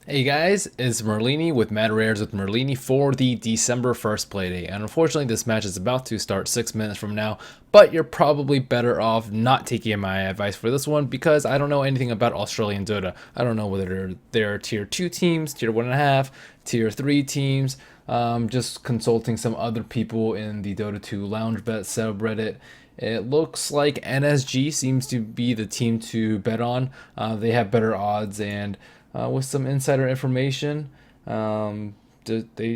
Hey guys, it's Merlini with Mad Rares with Merlini for the December 1st Playday. And unfortunately, this match is about to start 6 minutes from now, but you're probably better off not taking my advice for this one because I don't know anything about Australian Dota. I don't know whether they're tier 2 teams, tier 1.5, tier 3 teams. Just consulting some other people in the Dota 2 Lounge Bet subreddit. It looks like NSG seems to be the team to bet on. They have better odds and with some insider information. They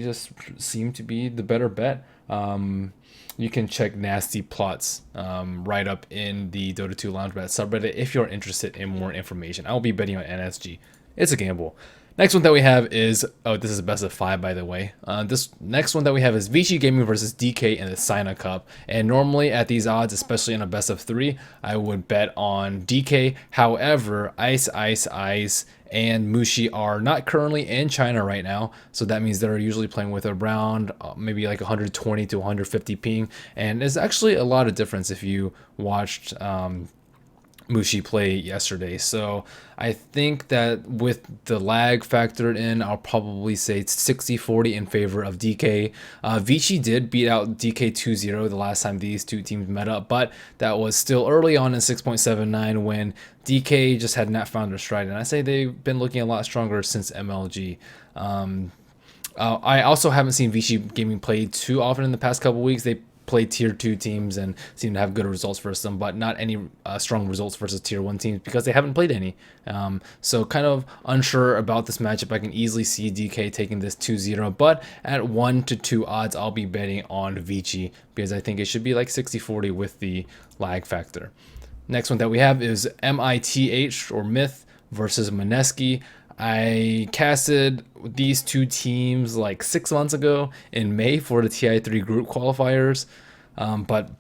just seem to be the better bet. You can check nasty plots right up in the Dota 2 Lounge Bet subreddit if you're interested in more information. I'll be betting on NSG. It's a gamble. Next one that we have is, oh, this is a best of 5, by the way. This next one that we have is Vici Gaming versus DK in the Sina Cup. And normally at these odds, especially in a best of 3, I would bet on DK. However, Ice, and Mushi are not currently in China right now, so that means they're usually playing with around maybe like 120 to 150 ping, and there's actually a lot of difference if you watched Mushi play yesterday. So I think that with the lag factored in, I'll probably say 60-40 in favor of DK. Vici did beat out DK 2-0 the last time these two teams met up, but that was still early on in 6.79 when DK just had not found their stride. And I say they've been looking a lot stronger since MLG. I also haven't seen Vici Gaming play too often in the past couple weeks. They play tier 2 teams and seem to have good results versus them, but not any strong results versus tier 1 teams because they haven't played any. So kind of unsure about this matchup. I can easily see DK taking this 2-0, but at 1 to 2 odds, I'll be betting on Vici because I think it should be like 60-40 with the lag factor. Next one that we have is MITH or Myth versus Mineski. I casted these two teams like 6 months ago in May for the TI3 group qualifiers, but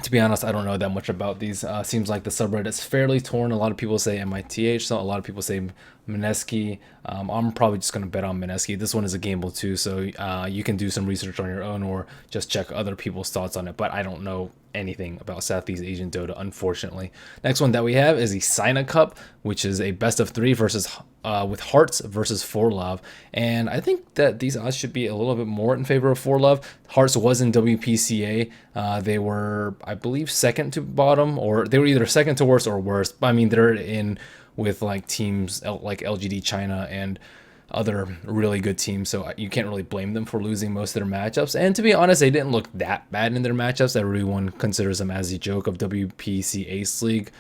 to be honest, I don't know that much about these. Seems like the subreddit's fairly torn. A lot of people say MITH, so a lot of people say Mineski. I'm probably just going to bet on Mineski. This one is a gamble too, so you can do some research on your own or just check other people's thoughts on it, but I don't know anything about Southeast Asian Dota, unfortunately. Next one that we have is the Sina Cup, which is a best of 3 versus with Hearts versus Forlov, and I think that these odds should be a little bit more in favor of Forlov. Hearts was in WPCA. They were, I believe, second to bottom, or they were either second to worst or worst. I mean, they're in with like teams like LGD China and other really good teams, so you can't really blame them for losing most of their matchups. And to be honest, they didn't look that bad in their matchups. Everyone considers them as a joke of WPC Ace League,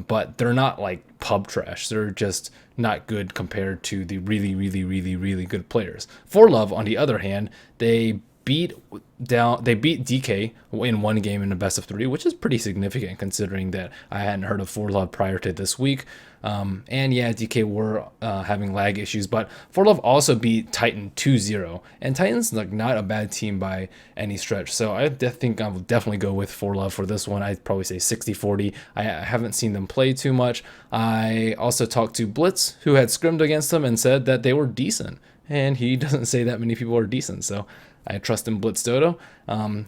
but they're not like pub trash. They're just not good compared to the really good players. Forlov, on the other hand, they beat DK in one game in a best of 3, which is pretty significant considering that I hadn't heard of Forlov prior to this week. And yeah, DK were having lag issues, but Forlov also beat Titan 2-0, and Titan's like not a bad team by any stretch. So I think I will definitely go with Forlov for this one. I'd probably say 60-40. I haven't seen them play too much. I also talked to Blitz, who had scrimmed against them and said that they were decent, and he doesn't say that many people are decent, so I trust in Blitz Dodo.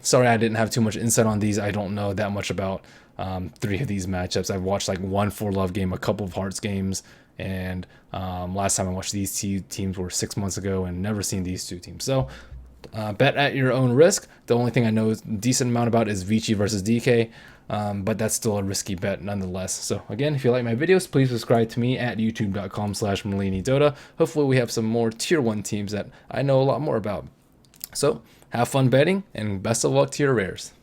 Sorry I didn't have too much insight on these. I don't know that much about 3 of these matchups. I've watched like one Forlov game, a couple of Hearts games, and last time I watched these two teams were 6 months ago and never seen these two teams. So bet at your own risk. The only thing I know a decent amount about is Vici versus DK, but that's still a risky bet nonetheless. So again, if you like my videos, please subscribe to me at youtube.com/MerliniDota. Hopefully we have some more tier 1 teams that I know a lot more about. So have fun betting and best of luck to your rares.